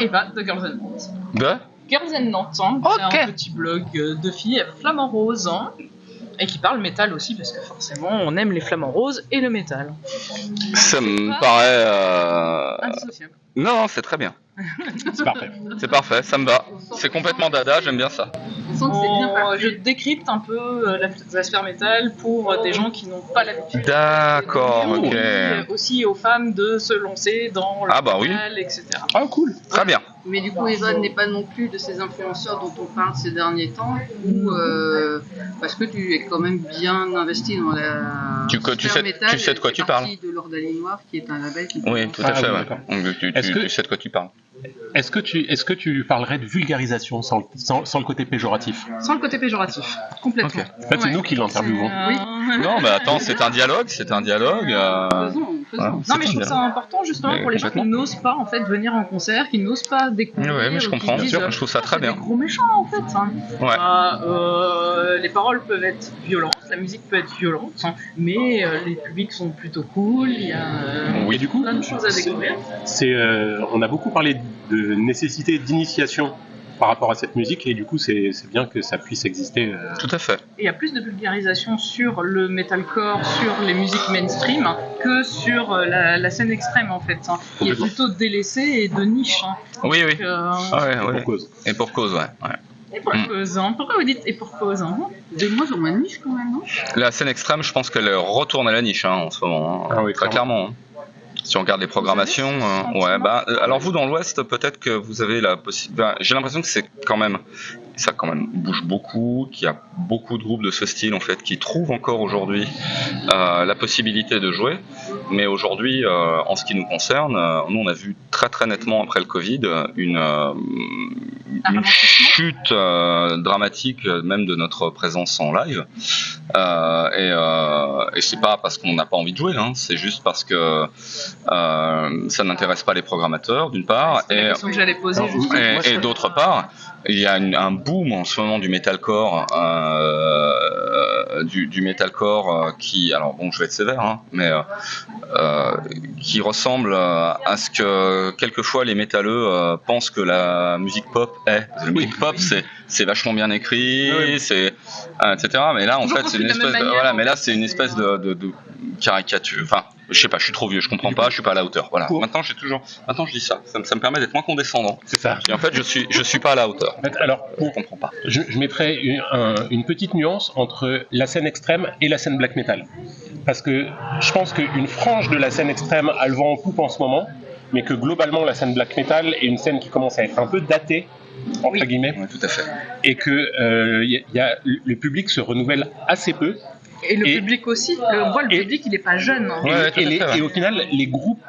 Eva de Girls and Nantes. De Girls and Nantes, c'est un petit blog de filles flamants roses. Et qui parle métal aussi, parce que forcément, on aime les flamants roses et le métal. Ça me paraît... indissociable. Non, c'est très bien. C'est parfait. C'est parfait, ça me va. C'est complètement dada, j'aime bien ça. On sent que c'est bien parfait. Je décrypte un peu la sphère métal pour des gens qui n'ont pas l'habitude. D'accord, ok. Aussi aux femmes de se lancer dans le métal, etc. Ah, cool. Très bien. Mais du coup, Eva n'est pas non plus de ces influenceurs dont on parle ces derniers temps, parce que tu es quand même bien investi dans la sphère métal. Tu sais de quoi tu parles. De l'Ordalie Noire, qui est un label qui... Oui, tout à fait, ouais. Tu sais de quoi tu parles. Est-ce que tu parlerais de vulgarisation sans le côté péjoratif? Sans le côté péjoratif, complètement. Okay. En fait, c'est nous qui l'interviewons. Oui. Non, mais attends, c'est un dialogue. Faisons. Voilà, non, mais je trouve ça important justement pour les gens qui n'osent pas en fait venir en concert, qui n'osent pas découvrir. Oui, mais je comprends, bien sûr, je trouve ça très bien. C'est des gros méchants en fait. Ouais. Les paroles peuvent être violentes, la musique peut être violente, mais les publics sont plutôt cool. Il y a et du coup, plein de choses à découvrir. On a beaucoup parlé de nécessité d'initiation par rapport à cette musique, et du coup c'est bien que ça puisse exister. Tout à fait. Et il y a plus de vulgarisation sur le metalcore, sur les musiques mainstream, que sur la scène extrême en fait, qui est plutôt délaissée et de niche. Oui. Donc, pour cause. Et pour cause, ouais. Et pour cause, pourquoi vous dites et pour cause De moins en moins de niche quand même, non? La scène extrême, je pense qu'elle retourne à la niche en ce moment, Ah oui, très clairement. Si on regarde les programmations, alors vous dans l'Ouest, peut-être que vous avez la possibilité. J'ai l'impression que ça quand même bouge beaucoup, qu'il y a beaucoup de groupes de ce style en fait qui trouvent encore aujourd'hui la possibilité de jouer. Mais aujourd'hui, en ce qui nous concerne, nous on a vu très très nettement après le Covid une chute dramatique même de notre présence en live. Et c'est pas parce qu'on n'a pas envie de jouer, c'est juste parce que ça n'intéresse pas les programmateurs d'une part, c'est la question que j'allais poser et d'autre part, il y a un boom en ce moment du metalcore, du metalcore qui, alors bon, je vais être sévère, mais qui ressemble à ce que quelquefois les métalleux pensent que la musique pop est. La musique pop, c'est vachement bien écrit, c'est etc. Mais là, en fait, c'est une espèce de, mais là, c'est une espèce de caricature. Enfin, je sais pas, je suis trop vieux, je comprends pas, je suis pas à la hauteur. Voilà. Maintenant, je dis ça. Ça me permet d'être moins condescendant. C'est ça. Et en fait, je suis pas à la hauteur. Alors, je comprends pas. Je mettrais une petite nuance entre la scène extrême et la scène black metal. Parce que je pense qu'une frange de la scène extrême a le vent en poupe en ce moment, mais que globalement, la scène black metal est une scène qui commence à être un peu datée, entre guillemets. Oui, tout à fait. Et que le public se renouvelle assez peu. Et le public aussi, on voit le public, il n'est pas jeune. Et au final, les groupes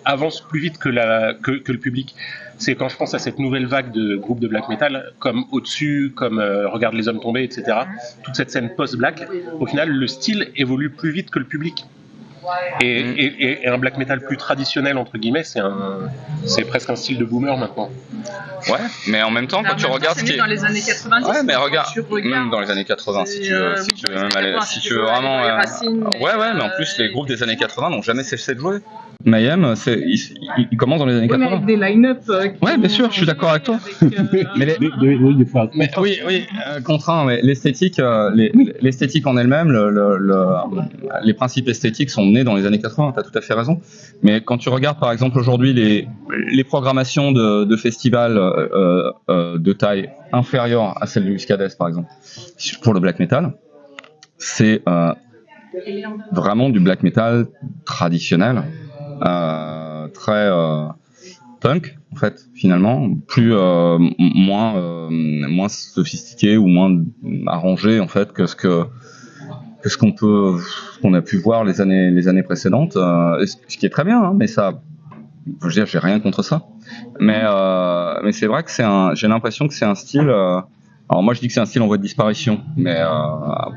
avancent plus vite que le public. C'est quand je pense à cette nouvelle vague de groupes de black metal, comme Au-dessus, comme Regarde les hommes tombés, etc. Toute cette scène post-black, au final, le style évolue plus vite que le public. Et un black metal plus traditionnel, entre guillemets, c'est presque un style de boomer maintenant. Ouais, mais en même temps, quand tu regardes ce qui est dans les années 90. Ouais, mais regarde, même dans les années 80, si tu veux vraiment. Ouais, mais en plus, les groupes des années 80 n'ont jamais cessé de jouer. Mayhem, il commence dans les années 80. Mais avec des line-up. Ouais, bien sûr, je suis d'accord avec toi. Contraint, mais l'esthétique en elle-même, les principes esthétiques sont nés dans les années 80. T'as tout à fait raison. Mais quand tu regardes, par exemple, aujourd'hui les programmations de festivals de taille inférieure à celle du Muscadès, par exemple, pour le black metal, c'est vraiment du black metal traditionnel. Très punk en fait, finalement, plus moins sophistiqué ou moins arrangé en fait que ce qu'on a pu voir les années précédentes, ce qui est très bien, mais ça, je veux dire, j'ai rien contre ça, mais c'est vrai que j'ai l'impression que c'est un style. Alors moi je dis que c'est un style en voie de disparition, mais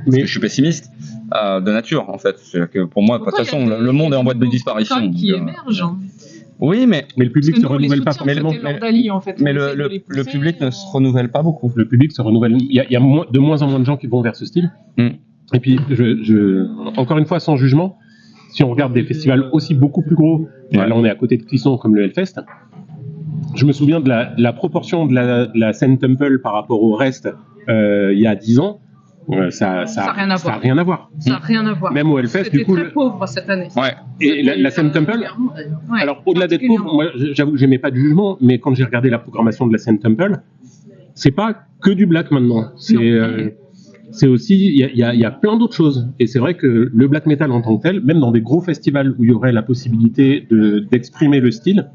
je suis pessimiste de nature en fait. C'est-à-dire que pour moi, de toute façon, le monde est en voie de disparition. Qui émerge. Oui, mais le public se renouvelle pas forcément. Mais le public ne se renouvelle pas beaucoup. Le public se renouvelle. Il y a de moins en moins de gens qui vont vers ce style. Et puis, encore une fois, sans jugement, si on regarde des festivals aussi beaucoup plus gros, là on est à côté de Clisson comme le Hellfest, je me souviens de la proportion de la scène Temple par rapport au reste il y a 10 ans. Ça a rien à voir. Ça a rien à voir. Même au Hellfest, du coup. C'était très pauvre cette année. Ouais. Et la scène Temple. Alors, au-delà d'être pauvre, moi, j'avoue que j'aimais pas de jugement, mais quand j'ai regardé la programmation de la scène Temple, c'est pas que du black maintenant. C'est aussi, il y a plein d'autres choses. Et c'est vrai que le black metal en tant que tel, même dans des gros festivals où il y aurait la possibilité d'exprimer le style,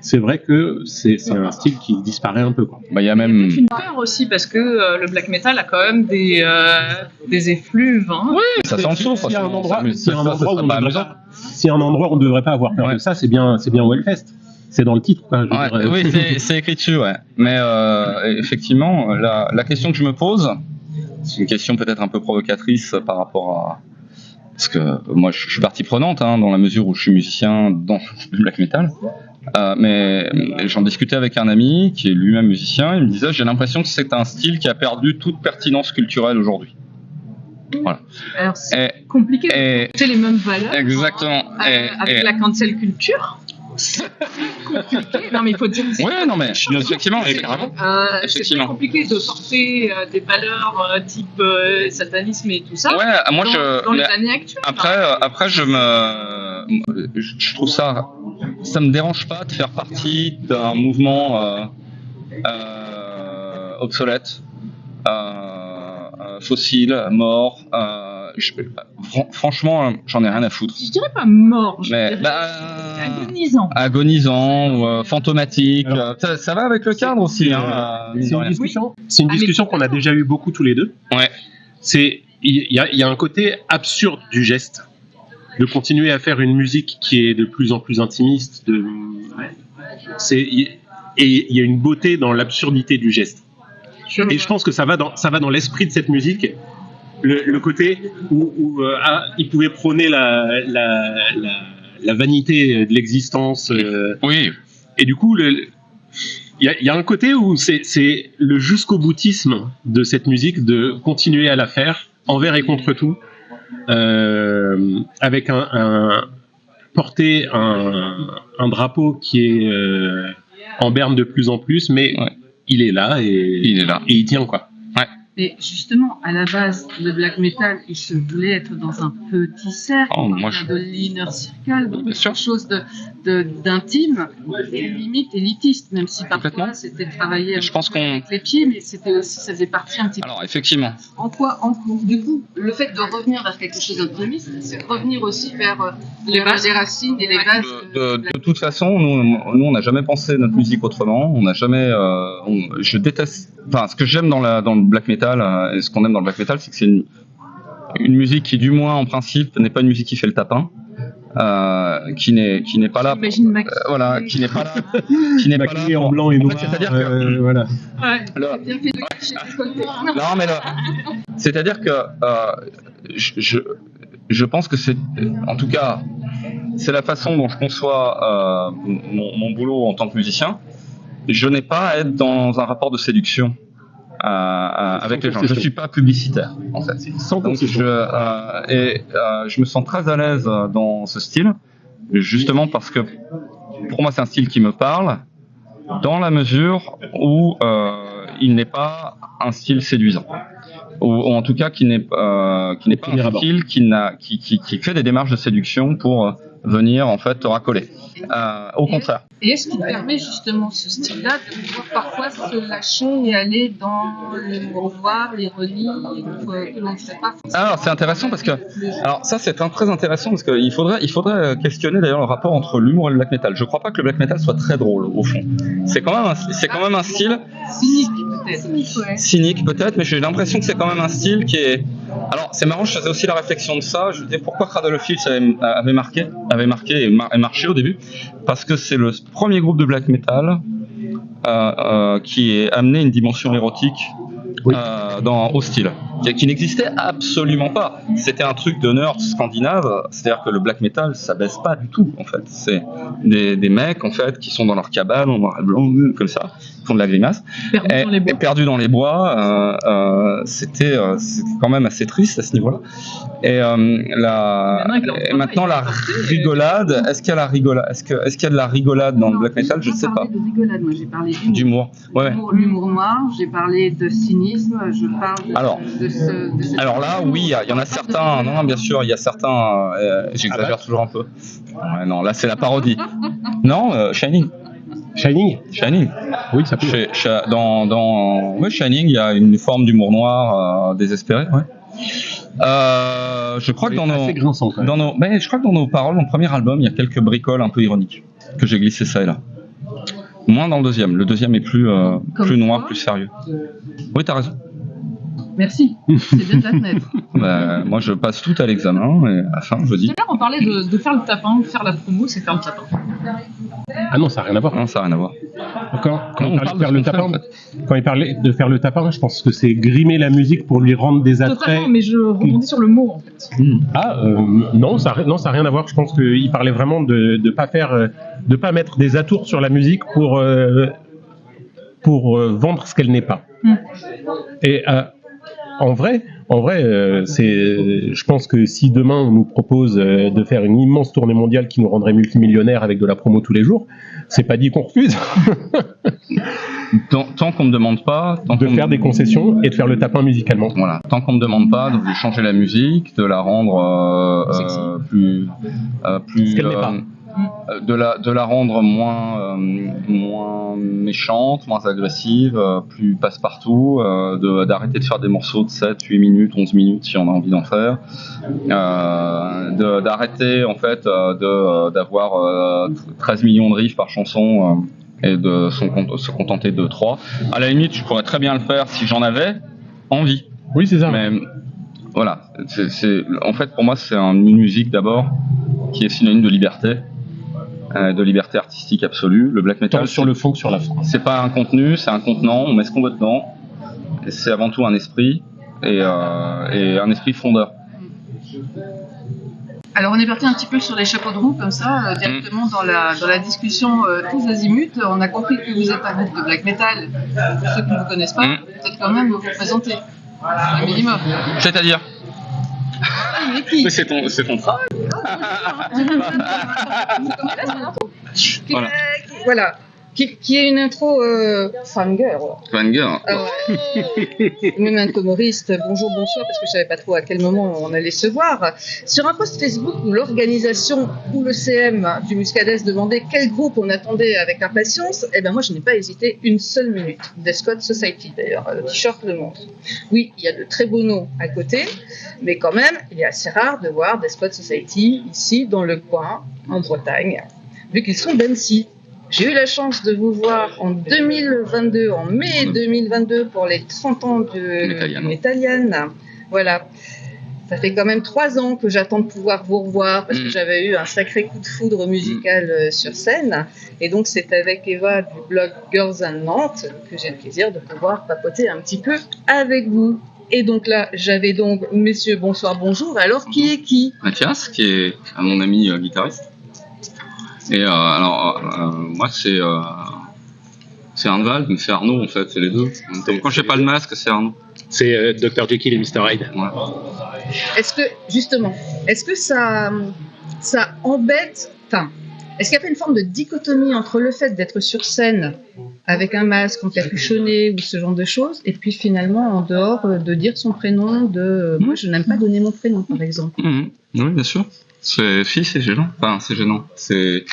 c'est vrai que c'est un style qui disparaît un peu, quoi. Bah, il y a même une peur aussi parce que le black metal a quand même des effluves. Hein. Oui, ça s'en souffre. S'il y a un endroit où on ne devrait pas avoir peur de ça, c'est bien au Hellfest. C'est dans le titre, quoi. Oui, c'est écrit dessus, ouais. Mais effectivement, la question que je me pose, c'est une question peut-être un peu provocatrice par rapport à... Parce que moi, je suis partie prenante, hein, dans la mesure où je suis musicien dans le black metal. Mais j'en discutais avec un ami qui est lui-même musicien. Il me disait, j'ai l'impression que c'est un style qui a perdu toute pertinence culturelle aujourd'hui. Voilà. Alors c'est compliqué. C'est les mêmes valeurs. Exactement. Avec la cancel culture. C'est compliqué. Non mais il faut dire. Ouais, non mais effectivement, carrément. C'est très compliqué de porter des valeurs type satanisme et tout ça. Ouais, moi dans les années actuelles. Après je trouve ça me dérange pas de faire partie d'un mouvement obsolète, fossile, mort. Franchement, j'en ai rien à foutre. Je dirais pas mort, agonisant ou fantomatique. Ça va avec le cadre aussi. C'est une discussion qu'on a déjà eu beaucoup tous les deux. Ouais. Il y a un côté absurde du geste, de continuer à faire une musique qui est de plus en plus intimiste. Et il y a une beauté dans l'absurdité du geste. Et je pense que ça va dans l'esprit de cette musique. Le côté où il pouvait prôner la vanité de l'existence. Oui. Et du coup, il y a un côté où c'est le jusqu'au boutisme de cette musique, de continuer à la faire envers et contre tout, avec porter un drapeau qui est en berne de plus en plus, mais il est là et il tient, quoi. Et justement, à la base, le black metal, il se voulait être dans un petit cercle, de l'inner circle, donc quelque chose d'intime, et limite élitiste, même si parfois c'était travailler avec les pieds, mais c'était aussi, ça faisait partie un petit peu. Alors, effectivement. Du coup, le fait de revenir vers quelque chose d'intimiste, c'est revenir aussi vers les racines et les bases. De toute façon, nous, on n'a jamais pensé notre musique autrement. On n'a jamais. Je déteste. Enfin, ce que j'aime dans le black metal et ce qu'on aime dans le black metal, c'est que c'est une musique qui, du moins en principe, n'est pas une musique qui fait le tapin, qui n'est pas là. Qui n'est pas là en blanc et noir. C'est-à-dire que voilà. Non, mais c'est-à-dire que je pense que c'est, en tout cas, c'est la façon dont je conçois mon boulot en tant que musicien. Je n'ai pas à être dans un rapport de séduction avec les gens. Je suis pas publicitaire, en fait. Donc je me sens très à l'aise dans ce style, justement parce que pour moi c'est un style qui me parle, dans la mesure où il n'est pas un style séduisant, ou en tout cas qui n'est pas un style qui fait des démarches de séduction pour venir en fait te racoler. Au contraire. Et est-ce qu'il permet justement ce style-là de pouvoir parfois se lâcher et aller dans les noir, l'ironie, que l'on ne fait pas forcément. Alors c'est intéressant parce que, alors ça c'est très intéressant parce qu'il faudrait questionner d'ailleurs le rapport entre l'humour et le black metal. Je crois pas que le black metal soit très drôle au fond. C'est quand même un style cynique peut-être, mais j'ai l'impression que c'est quand même un style qui est. Alors c'est marrant, je faisais aussi la réflexion de ça. Je me disais pourquoi Cradle of Filth avait marqué et marché au début, parce que c'est le premier groupe de black metal qui est amené une dimension érotique au style. qui n'existait absolument pas. C'était un truc de nerd scandinave, c'est-à-dire que le black metal, ça baisse pas du tout, en fait. C'est des mecs, en fait, qui sont dans leur cabane, en noir et blanc, comme ça, qui font de la grimace. Perdus dans les bois. C'était quand même assez triste à ce niveau-là. Et maintenant, la rigolade, est-ce qu'il y a de la rigolade dans le black metal? Je ne sais pas. De rigolade, moi j'ai parlé d'humour. Ouais. L'humour noir, j'ai parlé de cynisme, je parle de alors là, oui, il y en a certains. Non, bien sûr, il y a certains. J'exagère toujours un peu. Ouais, non, là c'est la parodie. Non, Shining. Oui, ça peut. Dans Shining, il y a une forme d'humour noir désespéré. Ouais. Je crois que dans nos paroles, dans le premier album, il y a quelques bricoles un peu ironiques que j'ai glissées ça et là. Moins dans le deuxième. Le deuxième est plus noir, plus sérieux. Oui, t'as raison. Merci, c'est bien de l'admettre. Moi, je passe tout à l'examen et à la fin, je dis. Tout à l'heure, on parlait de faire le tapin, faire la promo, c'est faire le tapin. Ah non, ça n'a rien à voir. Non, ça n'a rien à voir. Quand on parlait de faire le tapin, quand il parlait de faire le tapin, je pense que c'est grimer la musique pour lui rendre des attraits. Totalement, mais je rebondis sur le mot en fait. Non, ça n'a rien à voir. Je pense qu'il parlait vraiment de pas mettre des atours sur la musique pour vendre ce qu'elle n'est pas. Et en vrai, je pense que si demain on nous propose de faire une immense tournée mondiale qui nous rendrait multimillionnaires avec de la promo tous les jours, c'est pas dit qu'on refuse. Tant qu'on me demande pas de faire des concessions et de faire le tapin musicalement. Voilà. Tant qu'on me demande pas de changer la musique, de la rendre plus ce qu'elle n'est pas. De la rendre moins méchante, moins agressive, plus passe-partout, d'arrêter de faire des morceaux de 7, 8 minutes, 11 minutes si on a envie d'en faire, d'arrêter en fait d'avoir 13 millions de riffs par chanson et de se contenter de 3. À la limite, je pourrais très bien le faire si j'en avais envie. Oui, c'est ça. Mais voilà, en fait pour moi c'est une musique d'abord qui est synonyme de liberté artistique absolue. Le black metal, tant sur le fond que sur la forme. C'est pas un contenu, c'est un contenant, on met ce qu'on veut dedans, et c'est avant tout un esprit, et un esprit fondeur. Alors on est parti un petit peu sur les chapeaux de roue comme ça, directement dans la discussion tous azimuts. On a compris que vous êtes un groupe de black metal. Pour ceux qui ne vous connaissent pas, peut-être quand même vous présenter un minimum. C'est-à-dire mais c'est ton travail. Voilà. Qui est une intro fangirl. Même un humoriste, bonjour, bonsoir, parce que je savais pas trop à quel moment on allait se voir. Sur un post Facebook où l'organisation ou le CM du Muscadès demandait quel groupe on attendait avec impatience, eh ben moi je n'ai pas hésité une seule minute. Death Code Society d'ailleurs, le t-shirt le montre. Oui, il y a de très beaux noms à côté, mais quand même, il est assez rare de voir Death Code Society ici dans le coin, en Bretagne, vu qu'ils sont d'Annecy. J'ai eu la chance de vous voir en 2022, en mai 2022, pour les 30 ans de Métalliane. Voilà. Ça fait quand même 3 ans que j'attends de pouvoir vous revoir, parce que j'avais eu un sacré coup de foudre musical sur scène. Et donc, c'est avec Eva du blog Girls and Nantes que j'ai le plaisir de pouvoir papoter un petit peu avec vous. Et donc là, j'avais donc, messieurs, bonsoir, bonjour. Alors, qui est qui ? Mathias, qui est mon ami guitariste. Et moi c'est Arnwald, mais c'est Arnaud en fait, c'est les deux. Donc, quand j'ai pas le masque, c'est Arnaud. C'est Dr Jekyll et Mr Hyde. Ouais. Est-ce que ça embête, enfin, est-ce qu'il n'y a pas une forme de dichotomie entre le fait d'être sur scène avec un masque encapuchonné ou ce genre de choses, et puis finalement en dehors de dire son prénom, moi je n'aime pas donner mon prénom par exemple. Oui, bien sûr. C'est gênant. Enfin, c'est gênant. C'est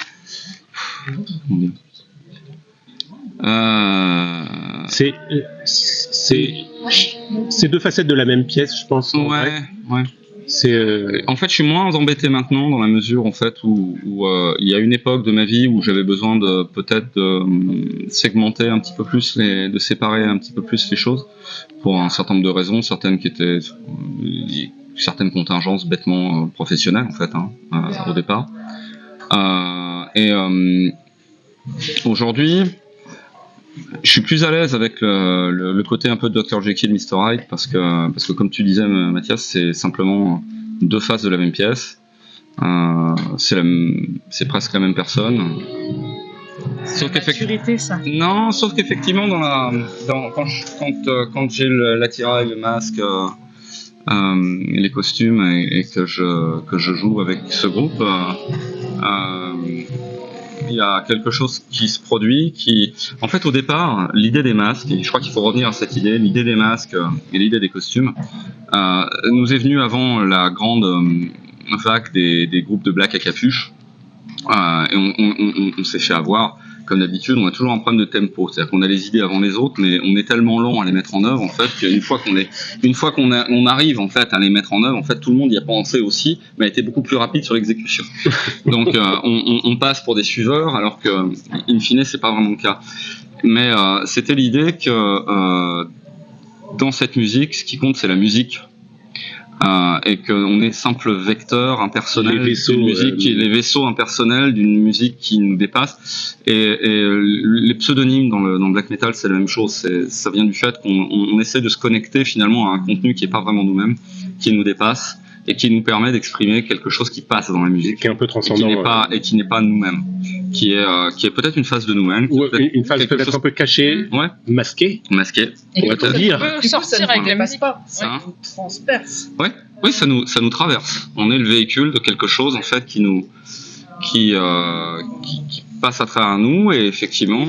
deux facettes de la même pièce, je pense. Ouais. En fait, je suis moins embêté maintenant dans la mesure en fait où il y a une époque de ma vie où j'avais besoin de peut-être de segmenter un petit peu plus, de séparer un petit peu plus les choses pour un certain nombre de raisons, certaines qui étaient certaines contingences bêtement professionnelles en fait au départ. Aujourd'hui, Je suis plus à l'aise avec le côté un peu Dr. Jekyll, Mr. Hyde, parce que comme tu disais, Mathias, c'est simplement deux faces de la même pièce. C'est presque la même personne. Sauf qu'effectivement, quand j'ai l'attirail, le masque, les costumes et que je joue avec ce groupe, il y a quelque chose qui se produit en fait, au départ, l'idée des masques, et je crois qu'il faut revenir à cette idée, l'idée des masques et l'idée des costumes, nous est venue avant la grande vague des groupes de black à capuche, et on s'est fait avoir. Comme d'habitude, on a toujours un problème de tempo, c'est-à-dire qu'on a les idées avant les autres, mais on est tellement long à les mettre en œuvre, en fait, qu'une fois qu'on arrive en fait à les mettre en œuvre, en fait, tout le monde y a pensé aussi, mais a été beaucoup plus rapide sur l'exécution. Donc, on passe pour des suiveurs, alors que, in fine, c'est pas vraiment le cas. Mais c'était l'idée que dans cette musique, ce qui compte, c'est la musique. Et qu'on est simple vecteur impersonnel d'une musique, les vaisseaux impersonnels d'une musique qui nous dépasse. Et les pseudonymes dans le black metal, c'est la même chose. Ça vient du fait qu'on essaie de se connecter finalement à un contenu qui est pas vraiment nous-mêmes, qui nous dépasse et qui nous permet d'exprimer quelque chose qui passe dans la musique, qui est un peu transcendant, et qui n'est pas nous-mêmes, qui est peut-être une phase de nous-mêmes, une phase peut-être un peu cachée, masquée, on va te dire. On peut sortir avec la musique, ça nous transperce. Oui, ça nous traverse. On est le véhicule de quelque chose en fait qui passe à travers nous, et effectivement,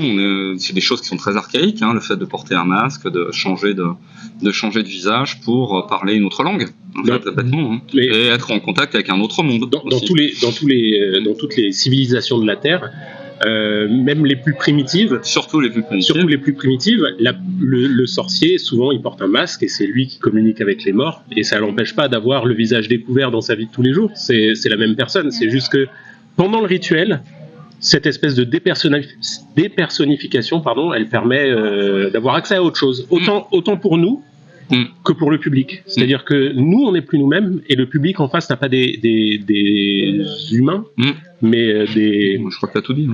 c'est des choses qui sont très archaïques, le fait de porter un masque, de changer de visage pour parler une autre langue, en fait, bêtement, et être en contact avec un autre monde. Dans toutes les civilisations de la Terre, même les plus primitives, surtout les plus primitives, le sorcier, souvent, il porte un masque et c'est lui qui communique avec les morts, et ça l'empêche pas d'avoir le visage découvert dans sa vie de tous les jours. C'est la même personne. C'est juste que pendant le rituel, cette espèce de dépersonnification, elle permet d'avoir accès à autre chose, autant pour nous que pour le public. C'est-à-dire que nous, on n'est plus nous-mêmes, et le public en face n'a pas des humains, mais des... Je crois que tu as tout dit.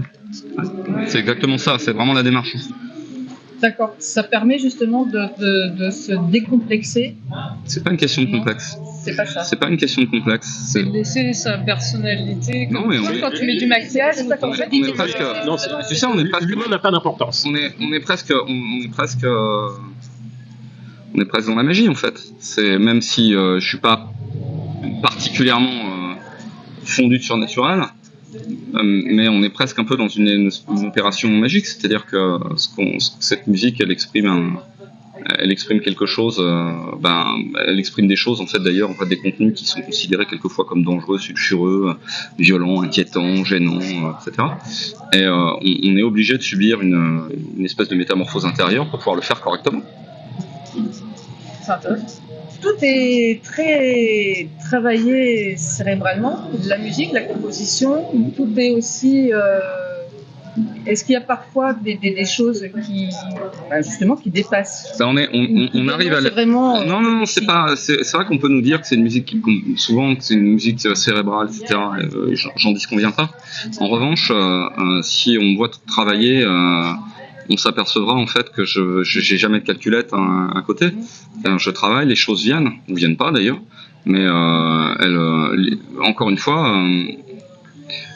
C'est exactement ça, c'est vraiment la démarche. D'accord, ça permet justement de se décomplexer. C'est pas une question de complexe. C'est pas ça. C'est pas une question de complexe. C'est laisser sa personnalité. Non, mais quand tu mets du maquillage, c'est pas comme ça. Tu sais, on est presque. L'humain n'a pas d'importance. On est presque dans la magie en fait. C'est même si je suis pas particulièrement fondu de surnaturel. Mais on est presque un peu dans une opération magique, c'est-à-dire que cette musique, elle exprime quelque chose, elle exprime des choses en fait, d'ailleurs, en fait, des contenus qui sont considérés quelquefois comme dangereux, sulfureux, violents, inquiétants, gênants, etc. Et on est obligé de subir une espèce de métamorphose intérieure pour pouvoir le faire correctement. C'est intéressant. Tout est très travaillé cérébralement, la musique, la composition, tout est aussi... Est-ce qu'il y a parfois des choses qui dépassent? On arrive à... Vraiment, non, c'est vrai qu'on peut nous dire que c'est une musique souvent c'est une musique cérébrale, etc. J'en disconviens pas. En revanche, si on me voit travailler... on s'apercevra en fait que j'ai jamais de calculette à côté. Je travaille, les choses viennent, ou viennent pas d'ailleurs, mais encore une fois,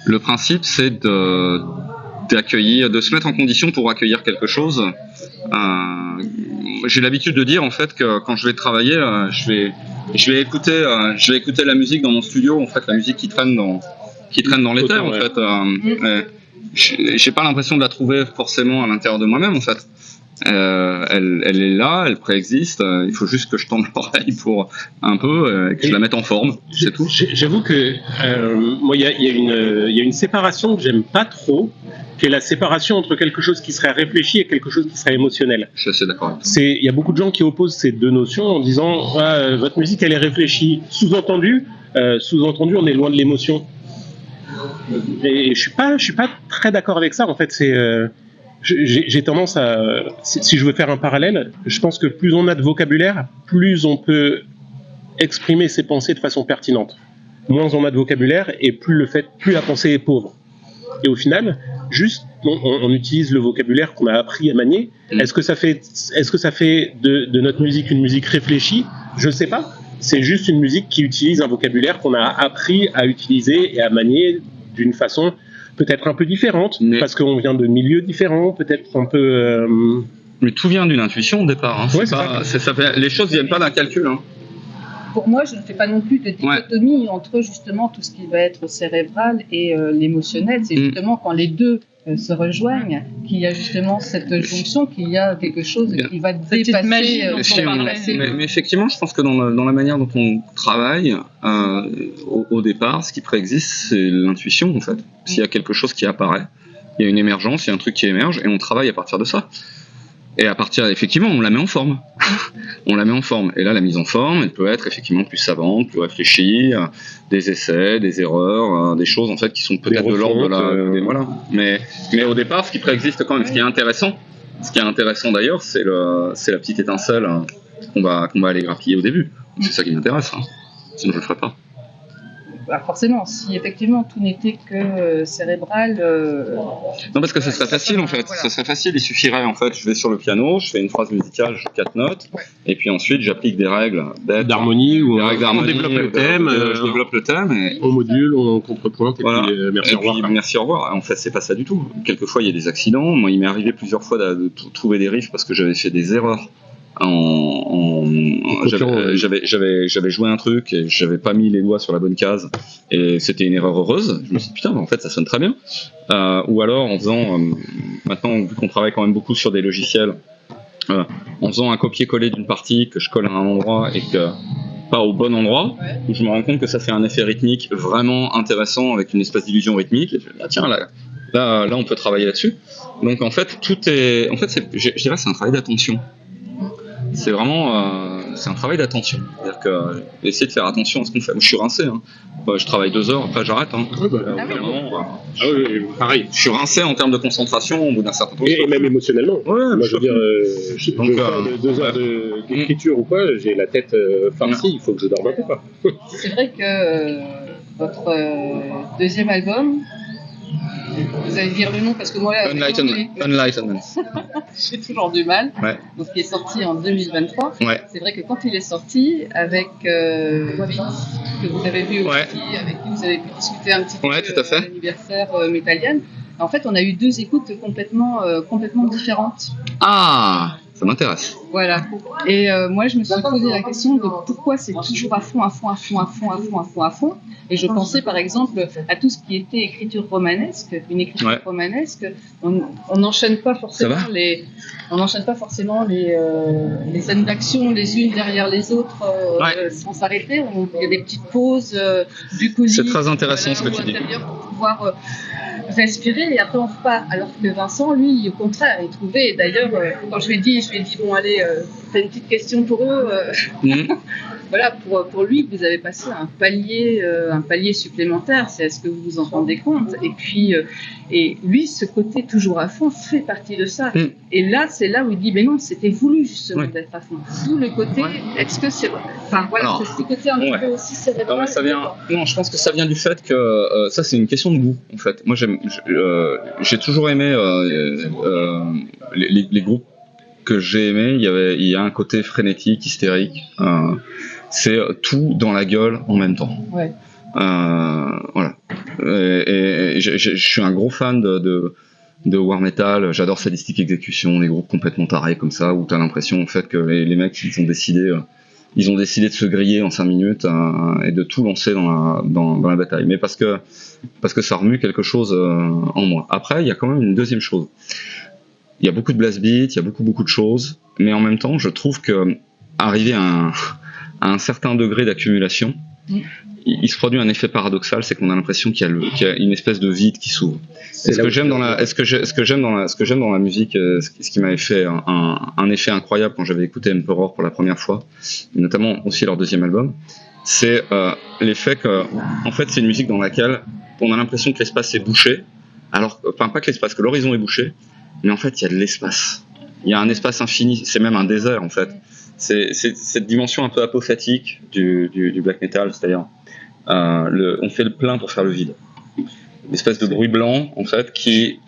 le principe c'est d'accueillir, de se mettre en condition pour accueillir quelque chose. J'ai l'habitude de dire en fait que quand je vais travailler, je vais écouter la musique dans mon studio, en fait, la musique qui traîne dans l'éther, en fait. J'ai pas l'impression de la trouver forcément à l'intérieur de moi-même en fait. Elle est là, elle préexiste. Il faut juste que je tende l'oreille pour un peu que je la mette en forme. C'est tout. J'avoue que moi il y a une séparation que j'aime pas trop, qui est la séparation entre quelque chose qui serait réfléchi et quelque chose qui serait émotionnel. Je suis assez d'accord. Il y a beaucoup de gens qui opposent ces deux notions en disant votre musique elle est réfléchie. Sous-entendu, on est loin de l'émotion. Et je suis pas très d'accord avec ça en fait. J'ai tendance à, si je veux faire un parallèle, je pense que plus on a de vocabulaire, plus on peut exprimer ses pensées de façon pertinente. Moins on a de vocabulaire et plus la pensée est pauvre. Et au final, juste on utilise le vocabulaire qu'on a appris à manier. Est-ce que ça fait de notre musique une musique réfléchie? Je sais pas. C'est juste une musique qui utilise un vocabulaire qu'on a appris à utiliser et à manier d'une façon peut-être un peu différente, parce qu'on vient de milieux différents, peut-être un peu... Mais tout vient d'une intuition au départ. Hein. Les choses viennent pas d'un calcul. Hein. Pour moi, je ne fais pas non plus de dichotomie entre justement tout ce qui va être cérébral et l'émotionnel. C'est justement quand les deux se rejoignent qu'il y a justement cette jonction, qu'il y a quelque chose qui va dépasser. Mais effectivement, je pense que dans la manière dont on travaille, au départ, ce qui préexiste, c'est l'intuition en fait. S'il y a quelque chose qui apparaît, il y a une émergence, il y a un truc qui émerge, et on travaille à partir de ça. Et à partir, effectivement, on la met en forme. On la met en forme. Et là, la mise en forme, elle peut être effectivement plus savante, plus réfléchie, des essais, des erreurs, des choses en fait qui sont peut-être de l'ordre de la. Voilà. Mais au départ, ce qui préexiste quand même, ce qui est intéressant d'ailleurs, c'est la petite étincelle qu'on va aller grappiller au début. C'est ça qui m'intéresse. Hein. Sinon, je le ferais pas. Bah forcément, si effectivement tout n'était que cérébral. Non, parce que ce serait facile en fait. Voilà. Ce serait facile, il suffirait en fait. Je vais sur le piano, je fais une phrase musicale, je joue 4 notes, et puis ensuite j'applique des règles d'harmonie ou on développe le thème. Je développe le thème. Et on module, on contrepointe, et voilà. Puis merci, au revoir. Merci, au revoir. En fait, c'est pas ça du tout. Quelquefois, il y a des accidents. Moi, il m'est arrivé plusieurs fois de trouver des riffs parce que j'avais fait des erreurs. J'avais joué un truc et j'avais pas mis les doigts sur la bonne case et c'était une erreur heureuse. Je me suis dit putain, en fait ça sonne très bien. Ou alors en faisant maintenant, vu qu'on travaille quand même beaucoup sur des logiciels, en faisant un copier-coller d'une partie que je colle à un endroit et que pas au bon endroit, où je me rends compte que ça fait un effet rythmique vraiment intéressant avec une espèce d'illusion rythmique. Et je me dis, tiens, là on peut travailler là-dessus. Donc en fait je dirais c'est un travail d'attention. C'est vraiment c'est un travail d'attention. C'est-à-dire que essayer de faire attention à ce qu'on fait. Moi, je suis rincé. Hein. Je travaille 2 heures, après j'arrête. Hein. Oui, pareil. Je suis rincé en termes de concentration au bout d'un certain temps. Et même émotionnellement. Ouais, moi, je veux dire, je fais 2 heures d'écriture ou quoi, j'ai la tête farcie, il faut que je dorme un peu. Quoi. C'est vrai que votre deuxième album, vous allez dire le nom parce que moi là, Enlightenment. j'ai toujours du mal. Ouais. Donc il est sorti en 2023. Ouais. C'est vrai que quand il est sorti avec Vince, que vous avez vu aussi, avec qui vous avez pu discuter un petit peu de l'anniversaire Metallian, en fait on a eu 2 écoutes complètement différentes. Ah, ça m'intéresse. Voilà. Et moi je me suis posé la question de pourquoi c'est toujours à fond. Et je pensais par exemple à tout ce qui était écriture romanesque, une écriture romanesque. On n'enchaîne pas forcément les scènes d'action les unes derrière les autres sans s'arrêter. Il y a des petites pauses bucoliques. C'est très intéressant ce que tu dis. Pour pouvoir respirer et après on repart. Alors que Vincent, lui, au contraire, il trouvait. D'ailleurs, quand je lui ai dit bon allez, fais une petite question pour eux. Voilà, pour lui, vous avez passé un palier supplémentaire. C'est est-ce que vous vous en rendez compte? Et puis, et lui, ce côté toujours à fond fait partie de ça. Et là, c'est là où il dit, mais non, c'était voulu justement d'être à fond. D'où le côté, est-ce que c'est, enfin voilà, c'est ce côté un petit peu aussi cérébral. Non, je pense que ça vient du fait que ça, c'est une question de goût, en fait. Moi, j'ai toujours aimé les groupes que j'ai aimé. Il y a un côté frénétique, hystérique. C'est tout dans la gueule en même temps. Ouais. Voilà. Et je suis un gros fan de war metal. J'adore Sadistic Execution, des groupes complètement tarés comme ça, où t'as l'impression en fait que les mecs ils ont décidé de se griller en 5 minutes et de tout lancer dans la bataille. Mais parce que ça remue quelque chose en moi. Après, il y a quand même une deuxième chose. Il y a beaucoup de blast beats, il y a beaucoup de choses, mais en même temps, je trouve que arrivé à un certain degré d'accumulation, il se produit un effet paradoxal, c'est qu'on a l'impression qu'il y a une espèce de vide qui s'ouvre. Ce que j'aime dans la musique, ce qui m'avait fait un effet incroyable quand j'avais écouté Emperor pour la première fois, notamment aussi leur deuxième album, c'est l'effet que, en fait, c'est une musique dans laquelle on a l'impression que l'espace est bouché, enfin pas que l'espace, que l'horizon est bouché, mais en fait il y a de l'espace. Il y a un espace infini, c'est même un désert en fait. C'est cette dimension un peu apophatique du black metal, c'est-à-dire on fait le plein pour faire le vide. espèce de bruit blanc en fait qui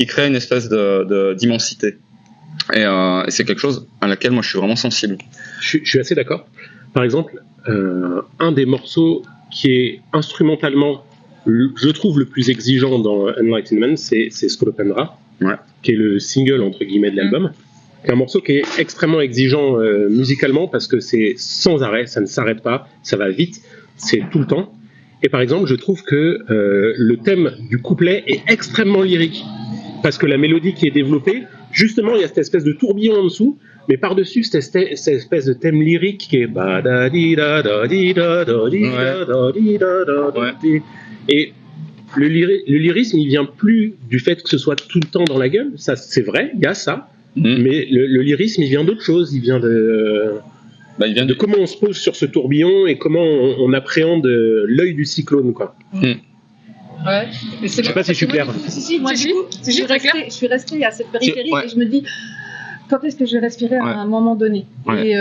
crée une espèce d'immensité. Et c'est quelque chose à laquelle moi je suis vraiment sensible. Je suis assez d'accord. Par exemple, un des morceaux qui est instrumentalement, je trouve, le plus exigeant dans Enlightenment, c'est Scolopendra, qui est le single entre guillemets de l'album. C'est un morceau qui est extrêmement exigeant musicalement parce que c'est sans arrêt, ça ne s'arrête pas, ça va vite, c'est tout le temps. Et par exemple, je trouve que le thème du couplet est extrêmement lyrique parce que la mélodie qui est développée, justement, il y a cette espèce de tourbillon en dessous, mais par-dessus, cette espèce de thème lyrique qui est et le lyrisme, il vient plus du fait que ce soit tout le temps dans la gueule, ça c'est vrai, il y a ça, mais le lyrisme, il vient d'autre chose, il vient de comment on se pose sur ce tourbillon et comment on appréhende l'œil du cyclone, quoi. Ouais. Je sais pas si je suis clair. Si, moi je suis restée à cette périphérie et je me dis quand est-ce que je vais respirer à un moment donné. Et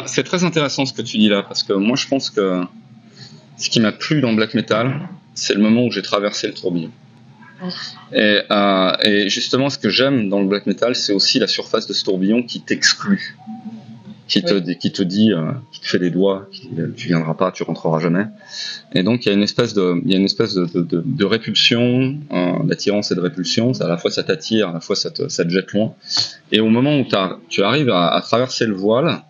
c'est très intéressant ce que tu dis là, parce que moi je pense que ce qui m'a plu dans le black metal, c'est le moment où j'ai traversé le tourbillon. Et justement, ce que j'aime dans le black metal, c'est aussi la surface de ce tourbillon qui t'exclut, qui te dit, qui te fait des doigts, qui dit, tu viendras pas, tu rentreras jamais. Et donc il y a une espèce de répulsion, d'attirance et de répulsion. À la fois ça t'attire, à la fois ça te jette loin. Et au moment où tu arrives à traverser le voile,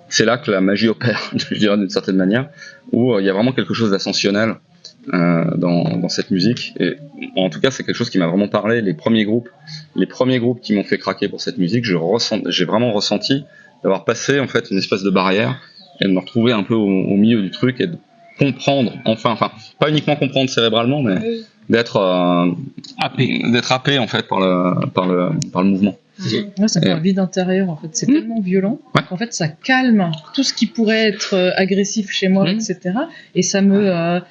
c'est là que la magie opère, je dirais d'une certaine manière, où il y a vraiment quelque chose d'ascensionnel dans cette musique. Et en tout cas, c'est quelque chose qui m'a vraiment parlé. Les premiers groupes qui m'ont fait craquer pour cette musique, j'ai vraiment ressenti d'avoir passé en fait une espèce de barrière et de me retrouver un peu au milieu du truc et de comprendre, enfin pas uniquement comprendre cérébralement, mais d'être happé en fait par le mouvement. Moi, ça fait un vide intérieur, en fait. C'est tellement violent qu'en fait, ça calme tout ce qui pourrait être agressif chez moi, etc. Et ça me...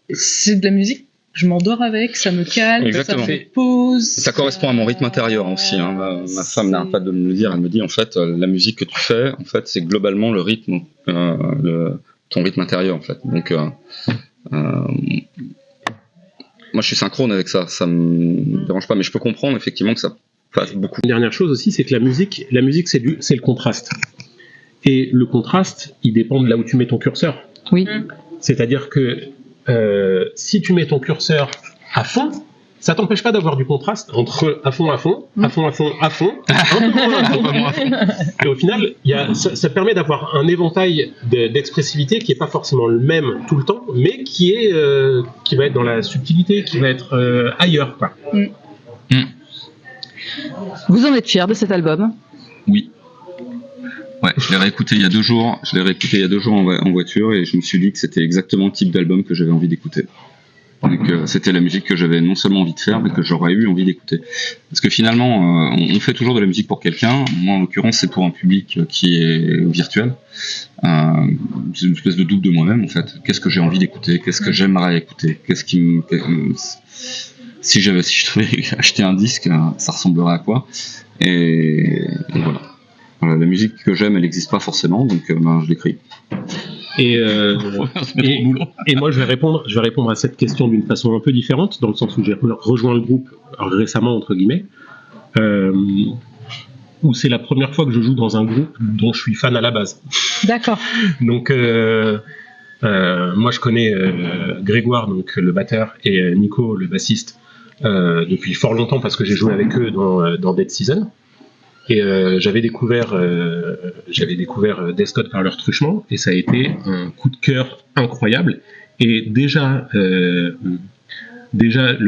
c'est de la musique, je m'endors avec, ça me calme, exactement. Ça me pose. Ça correspond à mon rythme intérieur aussi. Hein. Ma femme n'arrête pas de me le dire. Elle me dit, en fait, la musique que tu fais, en fait, c'est globalement le rythme, ton rythme intérieur, en fait. Donc, moi, je suis synchrone avec ça. Ça me dérange pas, mais je peux comprendre effectivement que ça passe beaucoup. Une dernière chose aussi, c'est que la musique, c'est le contraste. Et le contraste, il dépend de là où tu mets ton curseur. Oui. C'est-à-dire que si tu mets ton curseur à fond, ça t'empêche pas d'avoir du contraste entre à fond, un peu moins à fond. Et au final, ça permet d'avoir un éventail d'expressivité qui est pas forcément le même tout le temps, mais qui va être dans la subtilité, qui va être ailleurs, quoi. Vous en êtes fier de cet album ? Oui. Ouais, je l'ai réécouté il y a 2 jours. En voiture et je me suis dit que c'était exactement le type d'album que j'avais envie d'écouter. Donc c'était la musique que j'avais non seulement envie de faire, mais que j'aurais eu envie d'écouter. Parce que finalement, on fait toujours de la musique pour quelqu'un. Moi, en l'occurrence, c'est pour un public qui est virtuel. C'est une espèce de double de moi-même, en fait. Qu'est-ce que j'ai envie d'écouter ? Qu'est-ce que j'aimerais écouter ? Si je devais acheter un disque, ça ressemblerait à quoi ? Et voilà. La musique que j'aime, elle n'existe pas forcément, donc je l'écris. Et moi, je vais répondre à cette question d'une façon un peu différente, dans le sens où j'ai rejoint le groupe récemment, entre guillemets, où c'est la première fois que je joue dans un groupe dont je suis fan à la base. D'accord. Donc, moi, je connais Grégoire, donc le batteur, et Nico, le bassiste, depuis fort longtemps parce que j'ai joué avec eux dans Dead Season. Et j'avais découvert Death Code par leur truchement et ça a été un coup de cœur incroyable. Et déjà le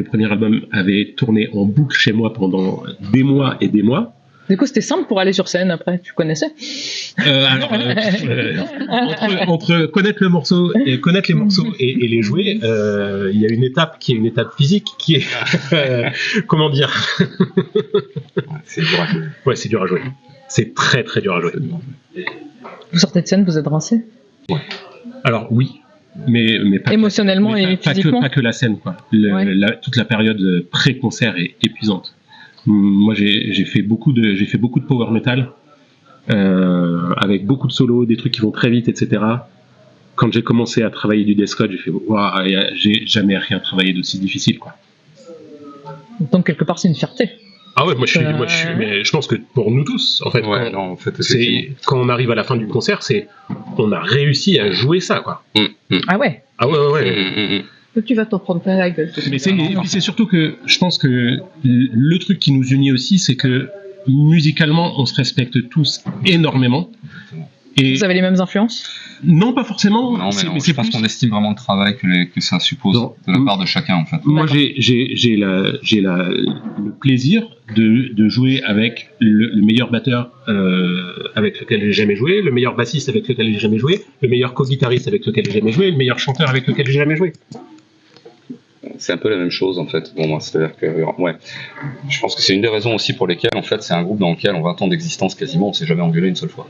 premier album avait tourné en boucle chez moi pendant des mois et des mois. Du coup, c'était simple pour aller sur scène après, tu connaissais ? Entre connaître les morceaux et les jouer, il y a une étape qui est une étape physique qui est comment dire. C'est dur à jouer. Ouais, c'est dur à jouer. C'est très très dur à jouer. Vous sortez de scène, vous êtes rincé ? Ouais. Alors oui, mais pas émotionnellement et physiquement. Pas que la scène, quoi. Toute la période pré-concert est épuisante. Moi, j'ai fait beaucoup de power metal avec beaucoup de solos, des trucs qui vont très vite, etc. quand j'ai commencé à travailler du Descode, j'ai fait waouh, j'ai jamais rien travaillé d'aussi difficile, quoi. Donc quelque part c'est une fierté. Ah ouais, mais je pense que pour nous tous, en fait, quand on arrive à la fin du concert, on a réussi à jouer ça, quoi. Ah ouais. Ah ouais. Tu vas t'en prendre plein la gueule. Mais c'est surtout que je pense que le truc qui nous unit aussi, c'est que musicalement, on se respecte tous énormément. Et vous avez les mêmes influences ? Non, pas forcément. Non, mais je pense qu'on estime vraiment le travail que ça suppose de la part de chacun, en fait. Moi, j'ai le plaisir de jouer avec le meilleur batteur avec lequel j'ai jamais joué, le meilleur bassiste avec lequel j'ai jamais joué, le meilleur co-guitariste avec lequel j'ai jamais joué, le meilleur chanteur avec lequel j'ai jamais joué. C'est un peu la même chose, en fait, pour moi. C'est-à-dire que, ouais, je pense que c'est une des raisons aussi pour lesquelles, en fait, c'est un groupe dans lequel, en 20 ans d'existence quasiment, on s'est jamais engueulé une seule fois.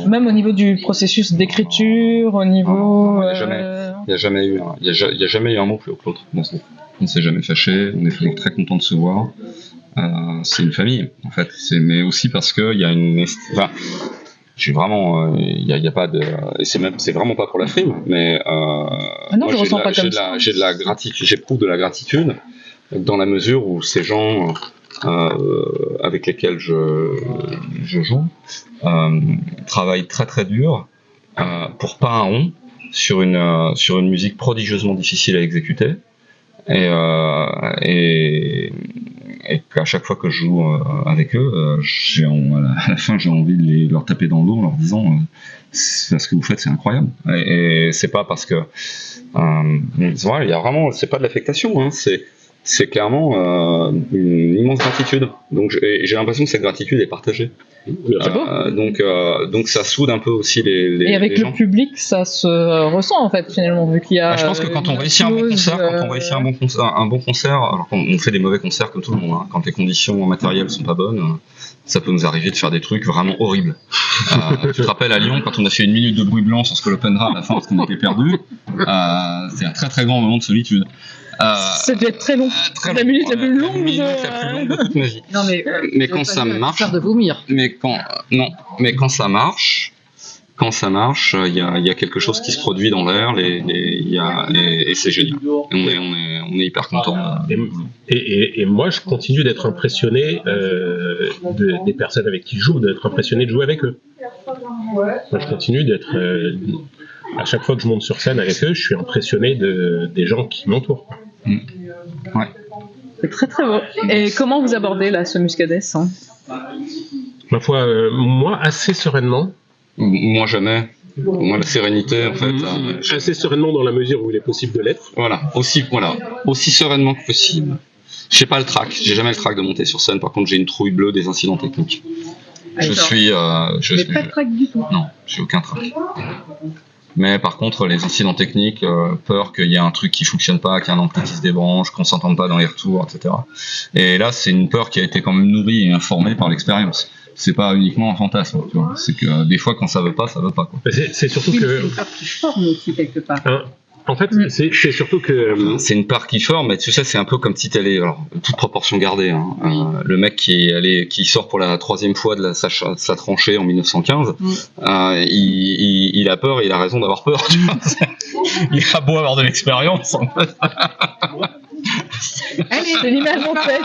Même au niveau du processus d'écriture, au niveau... Il n'y a jamais eu un mot plus haut que l'autre dans ce groupe. On ne s'est jamais fâché, on est toujours très content de se voir. C'est une famille, en fait. Mais aussi parce qu'il y a une... Enfin, je suis vraiment... Il y a pas de... Et c'est vraiment pas pour la frime, mais... non, je ressens pas comme ça. J'ai de la gratitude, j'éprouve de la gratitude dans la mesure où ces gens... avec lesquels je joue travaillent très très dur pour pas un rond sur une musique prodigieusement difficile à exécuter et qu'à chaque fois que je joue avec eux à la fin j'ai envie de leur taper dans le dos en leur disant ce que vous faites c'est incroyable et c'est pas parce que il y a vraiment c'est pas de l'affectation hein, c'est clairement une immense gratitude. Donc j'ai l'impression que cette gratitude est partagée. Donc ça soude un peu aussi les et avec les le gens. Public, ça se ressent en fait finalement vu qu'il y a. Je pense que quand on réussit un bon concert, alors qu'on fait des mauvais concerts comme tout le monde, hein, quand les conditions matérielles sont pas bonnes, ça peut nous arriver de faire des trucs vraiment horribles. Tu te rappelles à Lyon quand on a fait une minute de bruit blanc sur Scolopendra à la fin parce qu'on était perdu. C'est un très très grand moment de solitude. Ça devait être très long. La minute la plus longue de toute ma vie. Non mais quand ça marche, faire de vomir. Mais quand ça marche, il y a quelque chose qui se produit dans l'air, et c'est génial. On est hyper content. Et moi, je continue d'être impressionné des personnes avec qui je joue, d'être impressionné de jouer avec eux. Moi, je continue d'être à chaque fois que je monte sur scène avec eux, je suis impressionné des gens qui m'entourent. Ouais. C'est très très beau. Et comment vous abordez là ce Muscadès hein Ma foi, moi assez sereinement. Moi jamais. Moi la sérénité en fait. Assez sereinement dans la mesure où il est possible de l'être. Aussi sereinement que possible. J'ai pas le trac. J'ai jamais le trac de monter sur scène. Par contre, j'ai une trouille bleue des incidents techniques. Mais pas de trac du tout. Non, j'ai aucun trac. Mais par contre, les incidents techniques, peur qu'il y ait un truc qui fonctionne pas, qu'il y ait un ampli qui se débranche, qu'on s'entende pas dans les retours, etc. Et là, c'est une peur qui a été quand même nourrie et informée par l'expérience. C'est pas uniquement un fantasme, tu vois. C'est que des fois, quand ça veut pas, quoi. C'est surtout que. C'est une peur qui forme aussi quelque part. En fait, c'est surtout que... C'est une part qui forme, mais tu sais, c'est un peu comme si t'allais... Alors, toute proportion gardée, hein, le mec qui sort pour la 3e fois de sa tranchée en 1915, il a peur et il a raison d'avoir peur, tu vois. Il a beau avoir de l'expérience, en fait. C'est l'image en fait.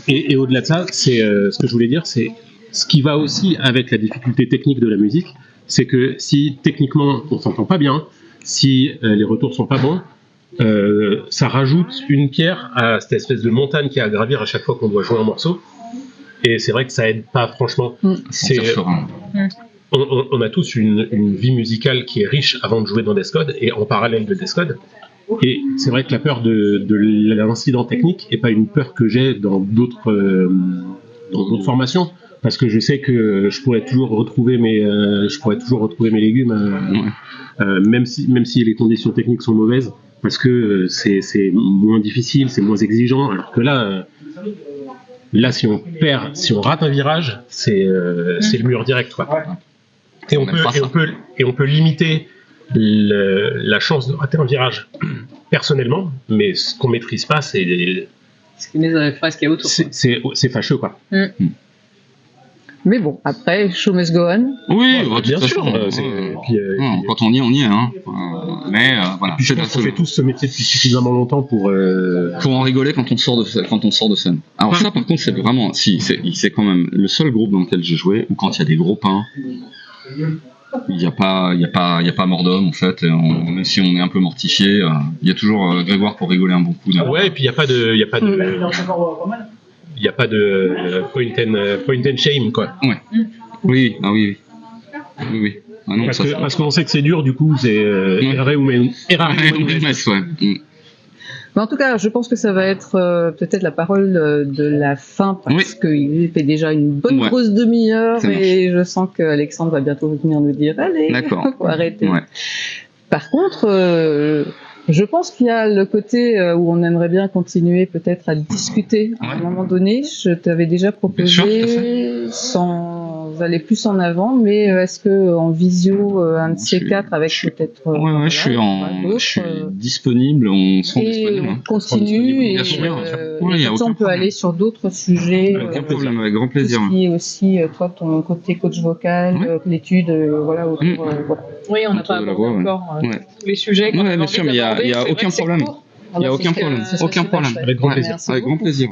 Et au-delà de ça, c'est ce que je voulais dire, c'est ce qui va aussi avec la difficulté technique de la musique, c'est que si techniquement on s'entend pas bien, si les retours sont pas bons, ça rajoute une pierre à cette espèce de montagne qui est à gravir à chaque fois qu'on doit jouer un morceau. Et c'est vrai que ça aide pas franchement. On a tous une vie musicale qui est riche avant de jouer dans Descode et en parallèle de Descode. Et c'est vrai que la peur de l'incident technique n'est pas une peur que j'ai dans d'autres formations. Parce que je sais que je pourrais toujours retrouver mes légumes, même si les conditions techniques sont mauvaises, parce que c'est moins difficile, c'est moins exigeant. Alors que là, si on rate un virage, c'est le mur direct, quoi. Et on peut limiter la chance de rater un virage personnellement, mais ce qu'on maîtrise pas, c'est ce qui est autour. C'est fâcheux, quoi. Mais bon, après, show must go on. Oui, bien sûr. Quand on y est, on y est. Hein. Mais voilà. Puis je pense qu'on fait tous ce métier depuis suffisamment longtemps pour en rigoler quand on sort de scène. Alors ça, par contre, c'est vraiment, c'est quand même le seul groupe dans lequel j'ai joué où quand il y a des gros pains, il y a pas mort d'homme en fait. Même si on est un peu mortifié, il y a toujours Grégoire pour rigoler un bon coup. Ouais, et puis il y a pas de point and shame quoi. Ouais. Oui. Ah non, parce qu'on sait que c'est dur, du coup, c'est errare humanis, ouais. Mais en tout cas, je pense que ça va être peut-être la parole de la fin, parce qu'il fait déjà une bonne grosse demi-heure, et je sens qu'Alexandre va bientôt venir nous dire « Allez, faut arrêter ». Par contre, je pense qu'il y a le côté où on aimerait bien continuer peut-être à discuter à un moment donné. Je t'avais déjà proposé, sans aller plus en avant, mais est-ce que en visio, un de ces quatre avec peut-être... je suis disponible, on sera disponible. On continue, et on peut aller sur d'autres sujets. Aucun problème, avec grand plaisir. Qui est aussi, toi, ton côté coach vocal, l'étude, autour... Oui, on n'a pas abordé encore tous les sujets. Oui, bien sûr, mais il n'y a aucun problème. Il n'y a aucun problème. Avec grand plaisir. Avec grand plaisir.